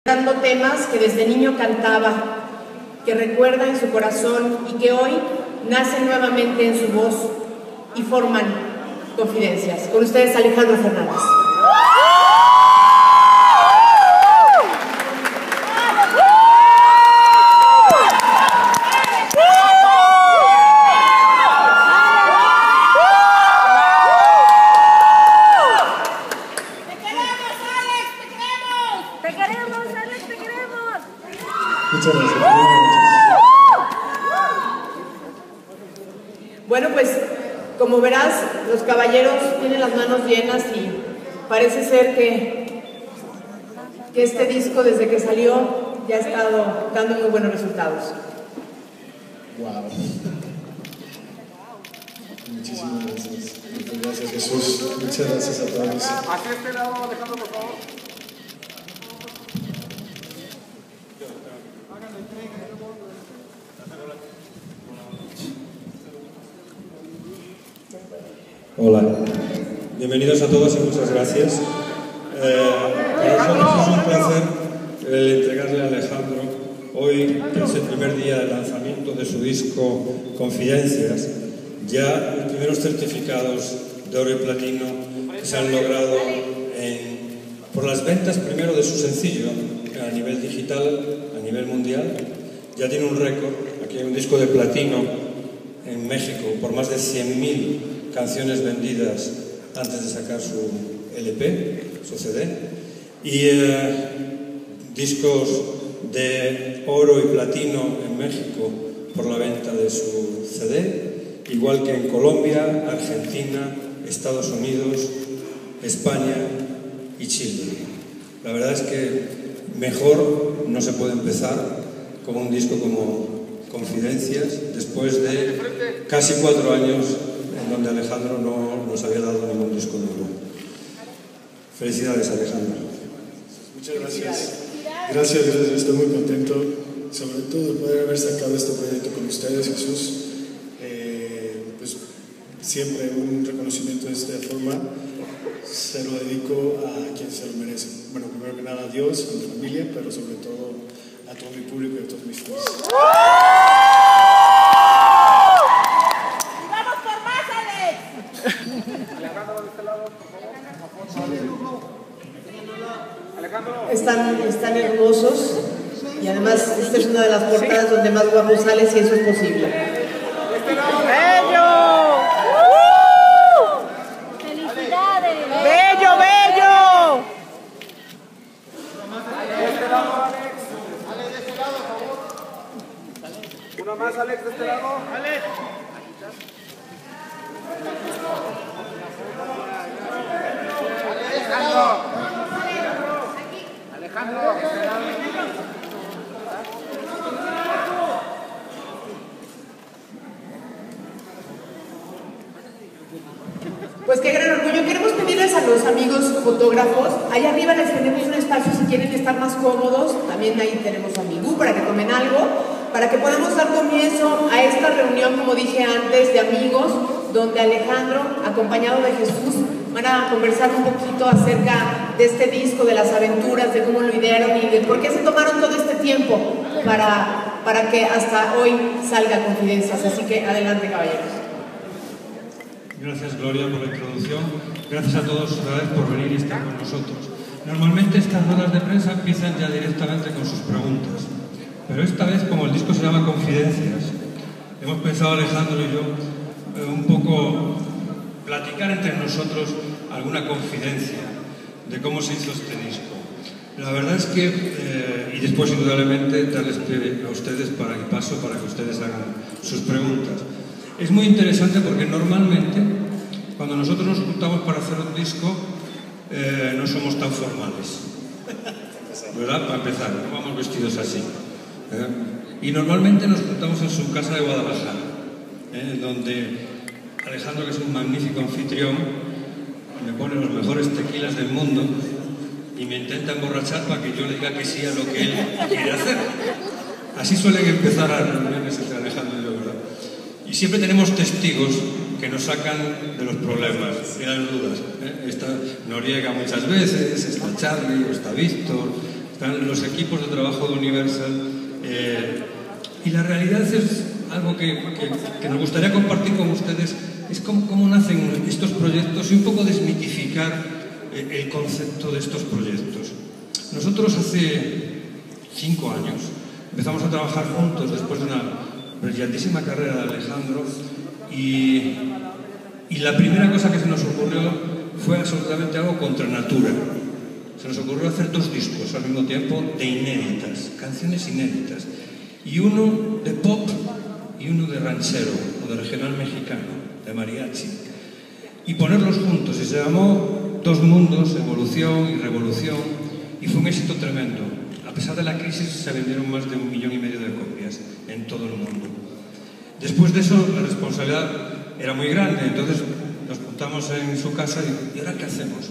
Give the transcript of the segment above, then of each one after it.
Cantando temas que desde niño cantaba, que recuerda en su corazón y que hoy nacen nuevamente en su voz y forman confidencias. Con ustedes, Alejandro Fernández. Muchas gracias. Bueno, pues como verás, los caballeros tienen las manos llenas y parece ser que este disco desde que salió ya ha estado dando muy buenos resultados. Wow. Muchísimas gracias. Muchas gracias, Jesús. Muchas gracias a todos. Hacia este lado, Alejandro, por favor. Hola, bienvenidos a todos y muchas gracias. Para nosotros es un placer entregarle a Alejandro hoy, que es el primer día de lanzamiento de su disco Confidencias, ya los primeros certificados de oro y platino que se han logrado por las ventas primero de su sencillo a nivel digital, a nivel mundial. Ya tiene un récord, aquí hay un disco de platino en México por más de 100.000 canciones vendidas antes de sacar su LP, su CD, y discos de oro y platino en México por la venta de su CD, igual que en Colombia, Argentina, Estados Unidos, España y Chile. La verdad es que mejor no se puede empezar con un disco como Confidencias después de casi 4 años en donde Alejandro no nos había dado ningún disco de oro. Felicidades, Alejandro. Muchas gracias. Gracias, estoy muy contento, sobre todo de poder haber sacado este proyecto con ustedes, Jesús. Pues siempre un reconocimiento de esta forma se lo dedico a quien se lo merece. Bueno, primero que nada a Dios, a mi familia, pero sobre todo a todo mi público y a todos mis fans. Están hermosos y además esta es una de las portadas donde más guapo sale, si eso es posible. ¡Bello! ¡Felicidades! ¡Bello, bello! De este lado, Alex. Alex, de este lado, por favor. Uno más, Alex, de este lado. Alex. Alejandro. Pues qué gran orgullo. Queremos pedirles a los amigos fotógrafos, allá arriba les tenemos un espacio si quieren estar más cómodos, también ahí tenemos amigú para que tomen algo, para que podamos dar comienzo a esta reunión, como dije antes, de amigos, donde Alejandro, acompañado de Jesús, van a conversar un poquito acerca de este disco, de las aventuras, de cómo lo idearon y de por qué se tomaron todo este tiempo para que hasta hoy salga Confidencias. Así que adelante, caballeros. Gracias, Gloria, por la introducción. Gracias a todos otra vez por venir y estar con nosotros. Normalmente estas ruedas de prensa empiezan ya directamente con sus preguntas, pero esta vez, como el disco se llama Confidencias, hemos pensado, Alejandro y yo, un poco platicar entre nosotros alguna confidencia de cómo se hizo este disco. La verdad es que, y después indudablemente darles pie a ustedes para que ustedes hagan sus preguntas. Es muy interesante porque normalmente cuando nosotros nos juntamos para hacer un disco no somos tan formales, ¿verdad? Para empezar, no vamos vestidos así. Y normalmente nos juntamos en su casa de Guadalajara, donde Alejandro, que es un magnífico anfitrión, me pone los mejores tequilas del mundo y me intenta emborrachar para que yo le diga que sí a lo que él quiere hacer. Así suelen empezar las reuniones entre Alejandro y yo, ¿verdad? Y siempre tenemos testigos que nos sacan de los problemas y las dudas. Está Noriega muchas veces, está Charlie, está Víctor, están los equipos de trabajo de Universal, y la realidad es algo que nos gustaría compartir con ustedes, es cómo nacen estos proyectos y un poco desmitificar el concepto de estos proyectos. Nosotros hace 5 años empezamos a trabajar juntos después de una brillantísima carrera de Alejandro, y la primera cosa que se nos ocurrió fue absolutamente algo contra natura. Se nos ocurrió hacer 2 discos al mismo tiempo de inéditas, canciones inéditas, y uno de pop y uno de ranchero o de regional mexicano, de mariachi, y ponerlos juntos, y se llamó Dos Mundos, Evolución y Revolución, y fue un éxito tremendo. A pesar de la crisis se vendieron más de 1,5 millones de copias en todo el mundo. Después de eso la responsabilidad era muy grande, entonces nos juntamos en su casa y ¿ahora qué hacemos?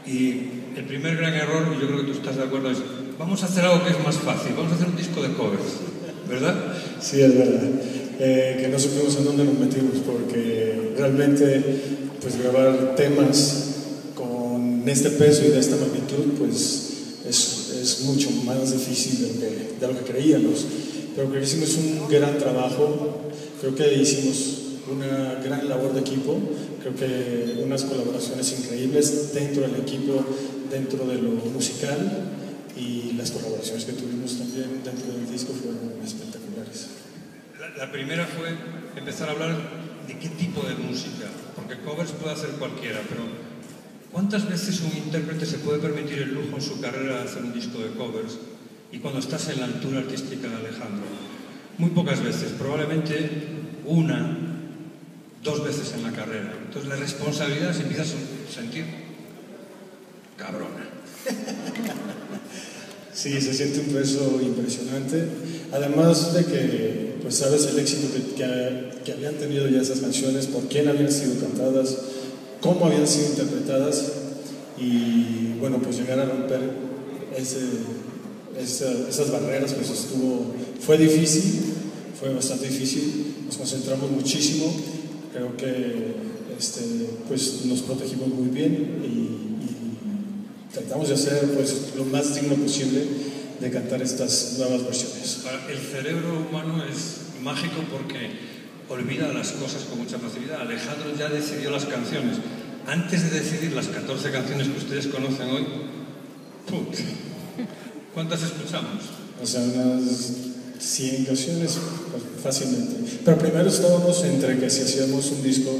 Y el primer gran error, y yo creo que tú estás de acuerdo, es vamos a hacer algo que es más fácil, vamos a hacer un disco de covers, ¿verdad? Sí, es verdad. Que no supimos en dónde nos metimos, porque realmente pues grabar temas con este peso y de esta magnitud pues es mucho más difícil de lo que creíamos. Pero creo que hicimos un gran trabajo, creo que hicimos una gran labor de equipo, creo que unas colaboraciones increíbles dentro del equipo, dentro de lo musical, y las colaboraciones que tuvimos también dentro del disco fueron espectaculares. La primera fue empezar a hablar de qué tipo de música, porque covers puede hacer cualquiera, pero ¿cuántas veces un intérprete se puede permitir el lujo en su carrera de hacer un disco de covers? Y cuando estás en la altura artística de Alejandro, muy pocas veces, probablemente 1, 2 veces en la carrera. Entonces la responsabilidad se empieza a sentir cabrona. Sí, se siente un peso impresionante, además de que pues sabes el éxito que habían tenido ya esas canciones, por quién habían sido cantadas, cómo habían sido interpretadas, y bueno, pues llegar a romper esas barreras pues fue difícil, fue bastante difícil, nos concentramos muchísimo, creo que pues nos protegimos muy bien y tratamos de hacer pues lo más digno posible de cantar estas nuevas versiones. El cerebro humano es mágico porque olvida las cosas con mucha facilidad. Alejandro ya decidió las canciones. Antes de decidir las 14 canciones que ustedes conocen hoy, ¿cuántas escuchamos? O sea, unas 100 canciones fácilmente. Pero primero estábamos entre que si hacíamos un disco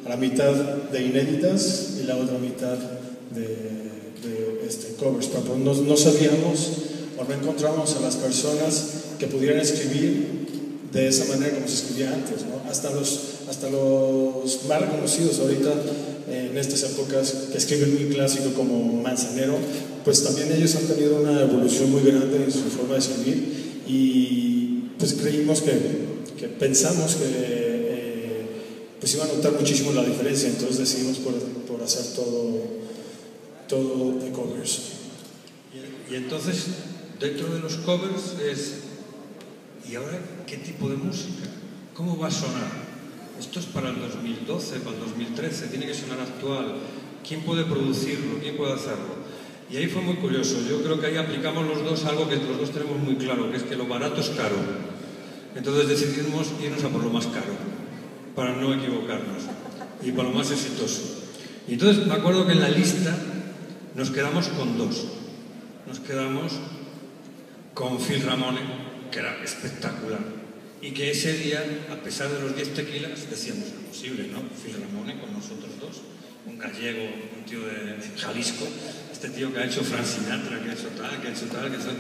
a la mitad de inéditas y la otra mitad de covers, pero no sabíamos o no encontramos a las personas que pudieran escribir de esa manera como se escribía antes, ¿no? Hasta los más reconocidos ahorita en estas épocas que escriben muy clásico como Manzanero, pues también ellos han tenido una evolución muy grande en su forma de escribir, y pues creímos que pensamos que pues iba a notar muchísimo la diferencia, entonces decidimos por hacer todo de covers. Y entonces, dentro de los covers ¿y ahora qué tipo de música? ¿Cómo va a sonar? Esto es para el 2012, para el 2013, tiene que sonar actual. ¿Quién puede producirlo? ¿Quién puede hacerlo? Y ahí fue muy curioso. Yo creo que ahí aplicamos los dos algo que los dos tenemos muy claro, que es que lo barato es caro. Entonces decidimos irnos a por lo más caro, para no equivocarnos, y para lo más exitoso. Y entonces me acuerdo que en la lista nos quedamos con 2. Nos quedamos con Phil Ramone, que era espectacular, y que ese día, a pesar de los 10 tequilas, decíamos, imposible, ¿no? Phil Ramone con nosotros 2, un gallego, un tío de Jalisco, este tío que ha hecho Frank Sinatra, que ha hecho tal, que ha hecho tal, que ha hecho...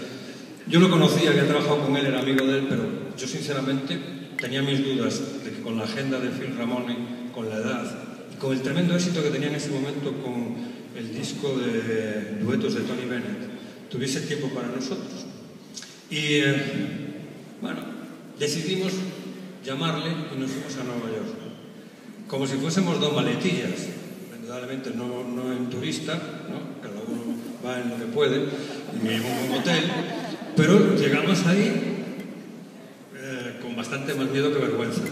Yo lo conocía, había trabajado con él, era amigo de él, pero yo sinceramente tenía mis dudas de que con la agenda de Phil Ramone, con la edad, y con el tremendo éxito que tenía en ese momento con el disco de duetos de Tony Bennett, tuviese tiempo para nosotros. Y bueno, decidimos llamarle y nos fuimos a Nueva York, como si fuésemos 2 maletillas, indudablemente no en turista, ¿no? Cada uno va en lo que puede, en un hotel, pero llegamos ahí con bastante más miedo que vergüenza,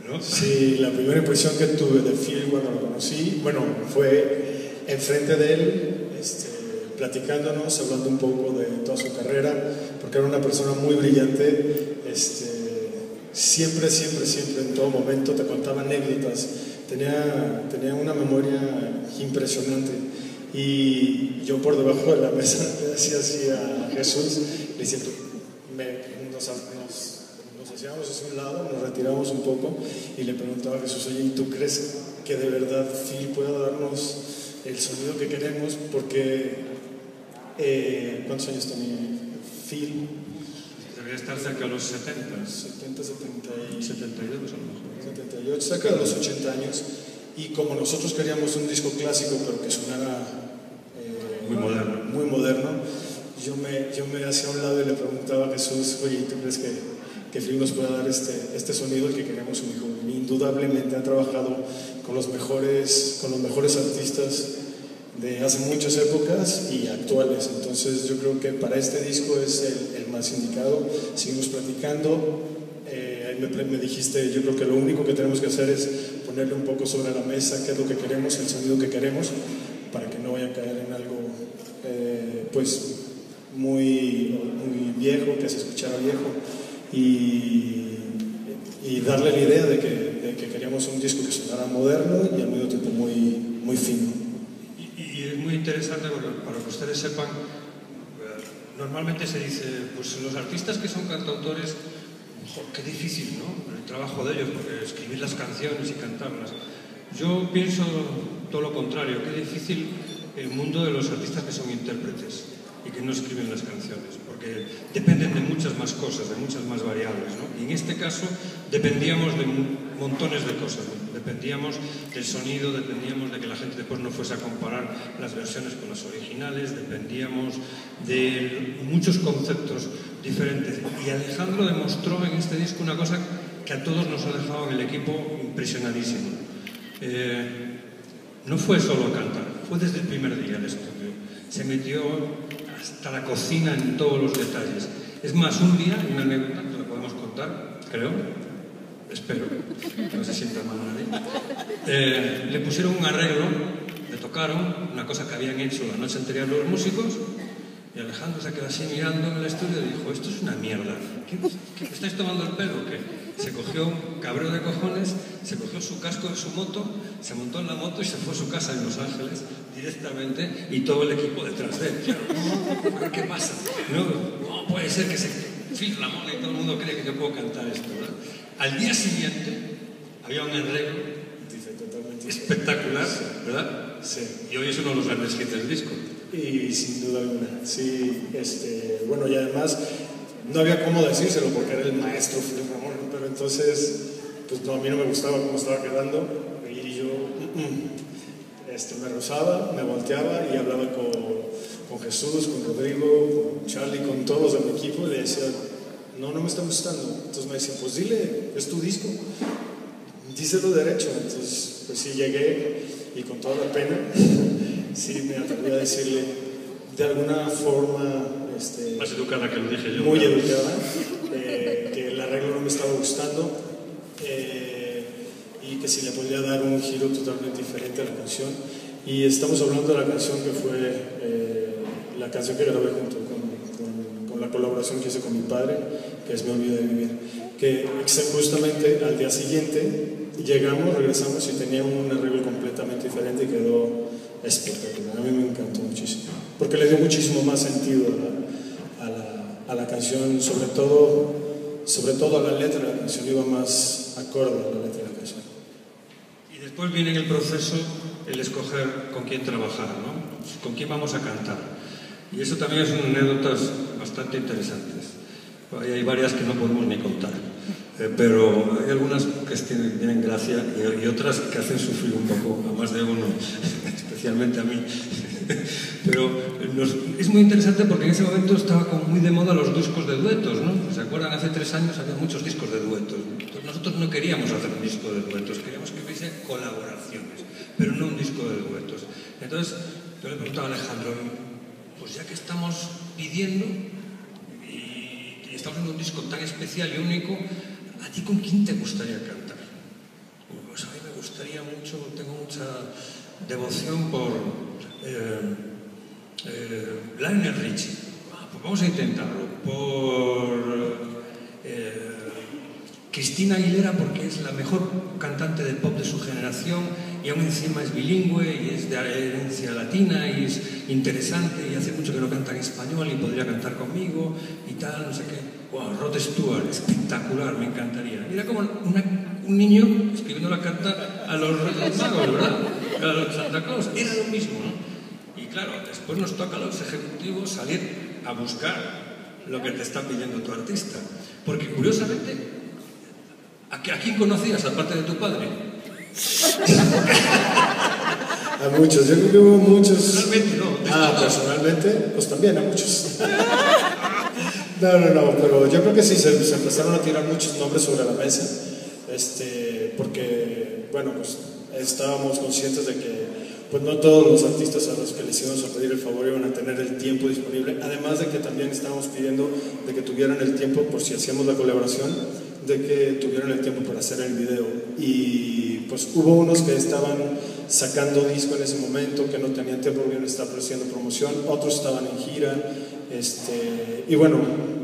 ¿no? Sí, la primera impresión que tuve de Phil cuando lo conocí, bueno, fue enfrente de él, platicándonos, hablando un poco de toda su carrera, porque era una persona muy brillante, siempre, en todo momento te contaba anécdotas, tenía una memoria impresionante. Y yo por debajo de la mesa le decía así a Jesús, le decía, nos hacíamos hacia un lado, nos retiramos un poco y le preguntaba a Jesús, oye, ¿y tú crees que de verdad Phil pueda darnos el sonido que queremos? Porque, ¿cuántos años tenía Phil? Debería estar cerca de los 70. 72 a lo mejor. 78, cerca de los 80 años. Y como nosotros queríamos un disco clásico, pero que sonara muy moderno, yo me hacía a un lado y le preguntaba a Jesús, oye, ¿tú crees que Phil nos pueda dar este sonido, el que queremos? Y me dijo, indudablemente ha trabajado con los mejores artistas de hace muchas épocas y actuales. Entonces yo creo que para este disco es el más indicado. Seguimos platicando. Me dijiste, yo creo que lo único que tenemos que hacer es ponerle un poco sobre la mesa qué es lo que queremos, el sonido que queremos, para que no vaya a caer en algo pues muy viejo, que se escuchara viejo, y darle la idea de que queríamos un disco que sonara moderno y al mismo tiempo muy fino. Y es muy interesante porque, para que ustedes sepan, normalmente se dice, pues los artistas que son cantautores, qué difícil, ¿no? El trabajo de ellos, porque escribir las canciones y cantarlas. Yo pienso todo lo contrario, qué difícil el mundo de los artistas que son intérpretes y que no escriben las canciones, porque dependen de muchas más cosas, de muchas más variables, ¿no? Y en este caso dependíamos de montones de cosas, ¿no? Dependíamos del sonido, dependíamos de que la gente después no fuese a comparar las versiones con las originales, dependíamos de muchos conceptos diferentes. Y Alejandro demostró en este disco una cosa que a todos nos ha dejado en el equipo impresionadísimo. No fue solo a cantar, fue desde el primer día al estudio. Se metió hasta la cocina en todos los detalles. Es más, un día, una anécdota que la podemos contar, creo, espero, que no se sienta mal nadie, le pusieron un arreglo, le tocaron una cosa que habían hecho la noche anterior los músicos, y Alejandro se quedó así mirando en el estudio y dijo, esto es una mierda, ¿qué estáis tomando el pelo o qué? Se cogió un cabreo de cojones, se cogió su casco de su moto, se montó en la moto y se fue a su casa en Los Ángeles directamente, y todo el equipo detrás de él. Claro, ¿qué pasa? No puede ser que se filtre la mona y todo el mundo cree que yo puedo cantar esto, ¿verdad? Al día siguiente había un arreglo espectacular, ¿verdad? Sí. Y hoy es uno de los grandes hits del disco. Y sin duda alguna, sí, bueno, y además no había cómo decírselo porque era el maestro Phil Ramón, pero entonces, pues no, a mí no me gustaba cómo estaba quedando, y yo me rozaba, me volteaba y hablaba con Jesús, con Rodrigo, con Charlie, con todos de mi equipo, y le decía, no me está gustando. Entonces me decían, pues dile, es tu disco, díselo derecho. Entonces, pues sí, llegué y con toda la pena, sí me atreví a decirle de alguna forma más educada que lo dije yo, muy educada, que el arreglo no me estaba gustando, y que si le podía dar un giro totalmente diferente a la canción. Y estamos hablando de la canción que fue la canción que grabé junto con la colaboración que hice con mi padre, que es Me Olvidé de Vivir, que justamente al día siguiente regresamos y tenía un arreglo completamente diferente y quedó espectacular. A mí me encantó muchísimo, porque le dio muchísimo más sentido a la canción, sobre todo a la letra de la canción, iba más acorde a la letra de la canción. Y después viene en el proceso el escoger con quién trabajar, ¿no? Con quién vamos a cantar. Y eso también son anécdotas bastante interesantes. Hay varias que no podemos ni contar, pero hay algunas que tienen gracia y otras que hacen sufrir un poco a más de uno, especialmente a mí. Pero es muy interesante porque en ese momento estaba como muy de moda los discos de duetos, ¿no? ¿Se acuerdan? Hace 3 años había muchos discos de duetos. Entonces, nosotros no queríamos hacer un disco de duetos, queríamos que hubiese colaboraciones, pero no un disco de duetos. Entonces yo le preguntaba a Alejandro, pues ya que estamos pidiendo y estamos en un disco tan especial y único, ¿a ti con quién te gustaría cantar? Pues a mí me gustaría mucho, tengo mucha devoción por Lionel Richie. Pues vamos a intentarlo. Por Cristina Aguilera, porque es la mejor cantante de pop de su generación y aún encima es bilingüe y es de herencia latina y es interesante y hace mucho que no canta en español y podría cantar conmigo y tal, no sé qué. Wow, Rod Stewart, espectacular, me encantaría. Era como un niño escribiendo la carta a los Reyes Magos, ¿verdad? A los Santa Claus, era lo mismo, ¿no? Y claro, después nos toca a los ejecutivos salir a buscar lo que te está pidiendo tu artista. Porque curiosamente, ¿a quién conocías aparte de tu padre? A muchos, yo creo que hubo muchos. Personalmente no. Personalmente, pues también a muchos. No, pero yo creo que sí, se empezaron a tirar muchos nombres sobre la mesa, porque, bueno, pues estábamos conscientes de que pues no todos los artistas a los que les íbamos a pedir el favor iban a tener el tiempo disponible, además de que también estábamos pidiendo de que tuvieran el tiempo, por si hacíamos la colaboración, de que tuvieran el tiempo para hacer el video. Y pues hubo unos que estaban sacando disco en ese momento, que no tenían tiempo porque no estaban haciendo promoción, otros estaban en gira, y bueno,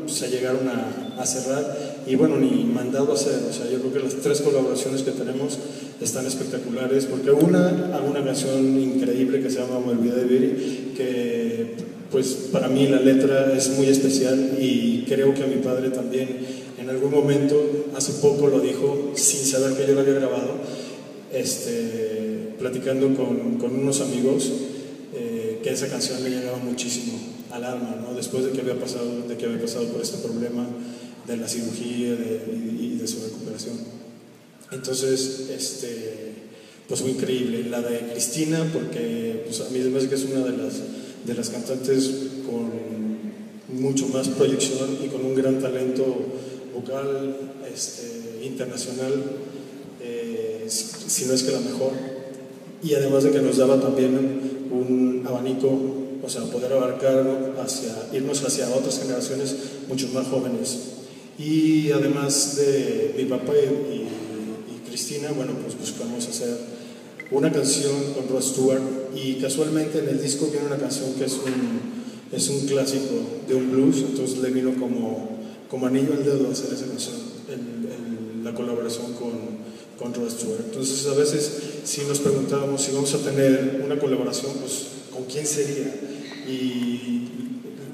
se llegaron a cerrar y bueno, ni mandado a hacer. O sea, yo creo que las 3 colaboraciones que tenemos están espectaculares, porque hago una canción increíble que se llama Me olvidé de vivir, que pues para mí la letra es muy especial y creo que a mi padre también en algún momento, hace poco lo dijo sin saber que yo lo había grabado, platicando con unos amigos, que esa canción me llegaba muchísimo al alma, ¿no? Después de que había pasado por este problema de la cirugía y de su recuperación. Entonces, pues fue increíble. La de Cristina, porque pues, a mí me parece que es una de las cantantes con mucho más proyección y con un gran talento vocal internacional, si no es que la mejor. Y además de que nos daba también un abanico, o sea, poder abarcar irnos hacia otras generaciones mucho más jóvenes. Y además de mi papá y Cristina, bueno, pues buscamos hacer una canción con Rod Stewart, y casualmente en el disco viene una canción que es un clásico de un blues, entonces le vino como anillo al dedo hacer esa canción, la colaboración con Rod Stewart. Entonces a veces si nos preguntábamos si vamos a tener una colaboración, pues ¿con quién sería? Y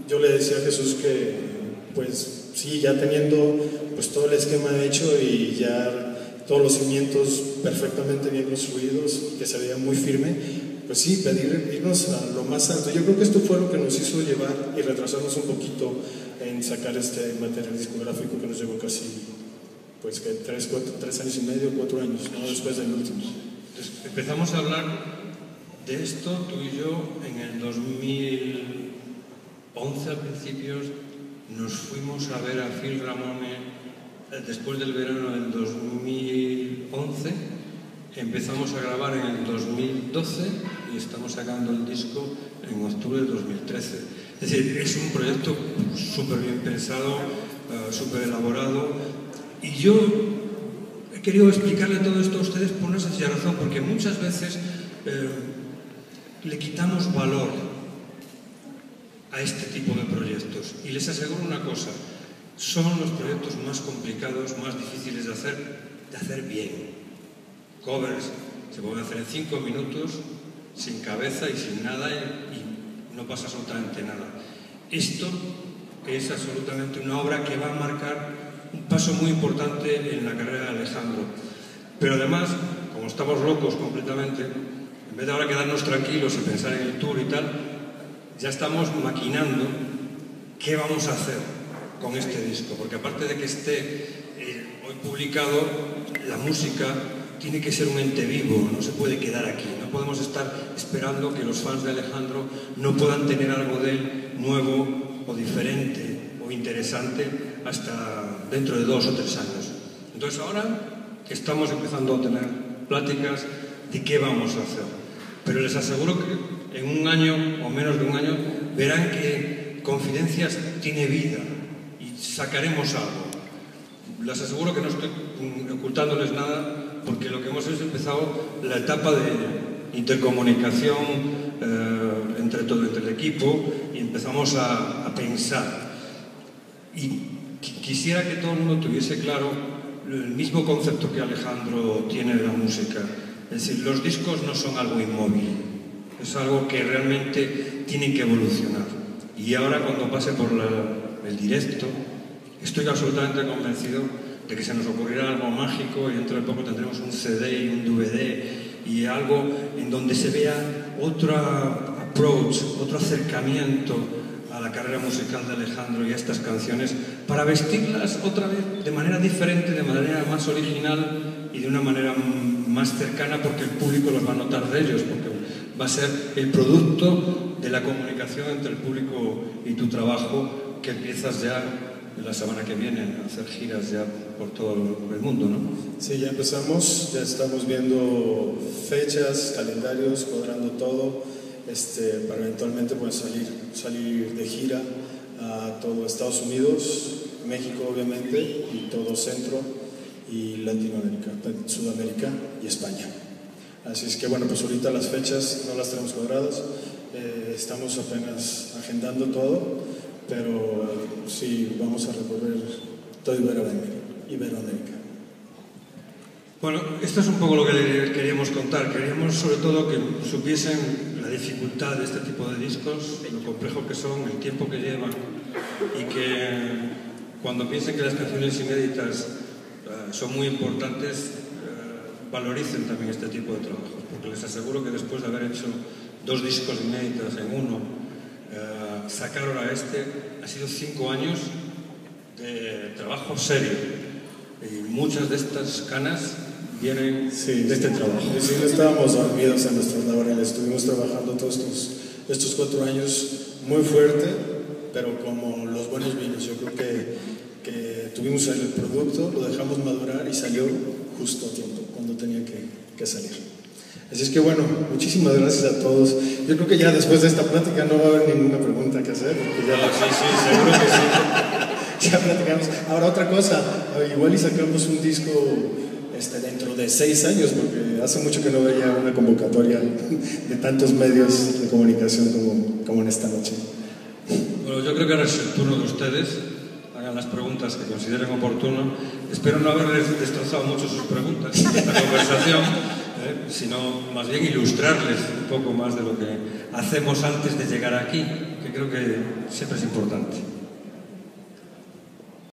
yo le decía a Jesús que pues sí, ya teniendo pues todo el esquema hecho y ya todos los cimientos perfectamente bien construidos, que se veía muy firme, pues sí, irnos a lo más alto. Yo creo que esto fue lo que nos hizo llevar y retrasarnos un poquito en sacar este material discográfico que nos llevó casi, pues que 3 años y medio, 4 años, ¿no? Después del último. Entonces, empezamos a hablar de esto, tú y yo, en el 2011 al principio. Nos fuimos a ver a Phil Ramone después del verano del 2011, empezamos a grabar en el 2012 y estamos sacando el disco en octubre del 2013. Es decir, es un proyecto súper bien pensado, súper elaborado, y yo he querido explicarle todo esto a ustedes por una sencilla razón, porque muchas veces le quitamos valor a este tipo de proyectos, y les aseguro una cosa: son los proyectos más complicados, más difíciles de hacer bien. Covers se pueden hacer en 5 minutos, sin cabeza y sin nada, y no pasa absolutamente nada. Esto es absolutamente una obra que va a marcar un paso muy importante en la carrera de Alejandro. Pero además, como estamos locos completamente, en vez de ahora quedarnos tranquilos y pensar en el tour y tal, ya estamos maquinando qué vamos a hacer con este disco, porque aparte de que esté hoy publicado, la música tiene que ser un ente vivo, no se puede quedar aquí, no podemos estar esperando que los fans de Alejandro no puedan tener algo de él nuevo o diferente o interesante hasta dentro de 2 o 3 años. Entonces ahora estamos empezando a tener pláticas de qué vamos a hacer, pero les aseguro que en 1 año o menos de 1 año verán que Confidencias tiene vida y sacaremos algo. Les aseguro que no estoy ocultándoles nada, porque lo que hemos hecho es empezado la etapa de intercomunicación entre el equipo y empezamos a pensar. Y quisiera que todo el mundo tuviese claro el mismo concepto que Alejandro tiene de la música. Es decir, los discos no son algo inmóvil, es algo que realmente tiene que evolucionar. Y ahora, cuando pase por el directo, estoy absolutamente convencido de que se nos ocurrirá algo mágico y dentro de poco tendremos un CD y un DVD y algo en donde se vea otro approach, otro acercamiento a la carrera musical de Alejandro y a estas canciones para vestirlas otra vez de manera diferente, de manera más original y de una manera más cercana, porque el público los va a notar de ellos, porque va a ser el producto de la comunicación entre el público y tu trabajo, que empiezas ya la semana que viene a hacer giras ya por todo el mundo, ¿no? Sí, ya empezamos, ya estamos viendo fechas, calendarios, cuadrando todo, para eventualmente pues, salir de gira a todo Estados Unidos, México obviamente, y todo Centro y Latinoamérica, Sudamérica y España. Así es que bueno, pues ahorita las fechas no las tenemos cuadradas, estamos apenas agendando todo, pero sí vamos a recorrer todo Iberoamérica. Bueno, esto es un poco lo que queríamos contar. Queríamos sobre todo que supiesen la dificultad de este tipo de discos, lo complejo que son, el tiempo que llevan, y que cuando piensen que las canciones inéditas son muy importantes, valoricen también este tipo de trabajos, porque les aseguro que después de haber hecho 2 discos inéditos en uno, sacar ahora ha sido 5 años de trabajo serio, y muchas de estas canas vienen de este trabajo. Sí, no estábamos dormidos en nuestros laborales, estuvimos trabajando todos estos 4 años muy fuerte, pero como los buenos vinos. Yo creo que tuvimos el producto, lo dejamos madurar y salió justo a tiempo, cuando tenía que salir. Así es que bueno, muchísimas gracias a todos. Yo creo que ya después de esta plática no va a haber ninguna pregunta que hacer. Sí, seguro que sí. Ya platicamos. Ahora otra cosa, igual y sacamos un disco dentro de 6 años, porque hace mucho que no veía una convocatoria de tantos medios de comunicación como en esta noche. Bueno, yo creo que ahora es el turno de ustedes. Hagan las preguntas que consideren oportuno. Espero no haberles destrozado mucho sus preguntas en esta conversación, sino más bien ilustrarles un poco más de lo que hacemos antes de llegar aquí, que creo que siempre es importante.